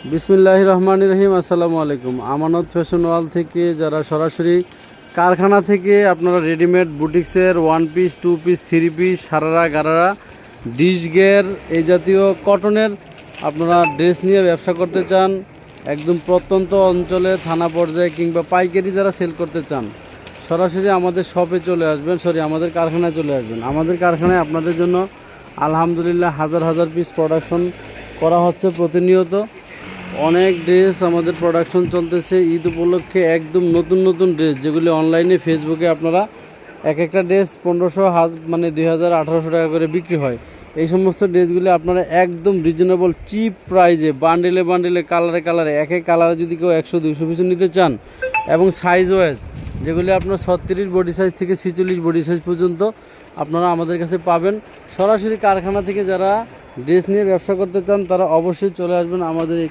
বিসমিল্লাহির রহমানির রহিম। আসসালামু আলাইকুম। আমানত ফ্যাশন ওয়াল থেকে যারা সরাসরি কারখানা থেকে আপনারা রেডিমেড বুটিক্সের one piece, two piece, three piece, sharara, gharara, ডিশগের এই জাতীয় কটনের আপনারা ড্রেস নিয়ে ব্যবসা করতে চান, একদম প্রত্যন্ত অঞ্চলে থানা পর্যায়ে কিংবা পাইকারি যারা সেল করতে চান, সরাসরি আমাদের শপে চলে আসবেন, আমাদের কারখানায় চলে আসবেন। আমাদের কারখানায় আপনাদের জন্য আলহামদুলিল্লাহ হাজার হাজার পিস প্রোডাকশন করা হচ্ছে প্রতিনিয়ত। অনেক ড্রেস আমাদের প্রোডাকশন চলতেছে ঈদ উপলক্ষে, একদম নতুন নতুন ড্রেস যেগুলি অনলাইনে ফেসবুকে আপনারা এক একটা ড্রেস 1500 মানে 2000-1800 টাকা করে বিক্রি হয়। এই সমস্ত ড্রেসগুলি আপনারা একদম রিজনেবল চিপ প্রাইজে বান্ডেলে বান্ডেলে কালারে কালারে এক এক কালারে যদি কেউ 100-200 পিস নিতে চান এবং সাইজ ওয়াইজ যেগুলি আপনার 36 বডি সাইজ থেকে 46 বডি সাইজ পর্যন্ত আপনারা আমাদের কাছে পাবেন। সরাসরি কারখানা থেকে যারা ড্রেস নিয়ে ব্যবসা করতে চান তারা অবশ্যই চলে আসবেন আমাদের এই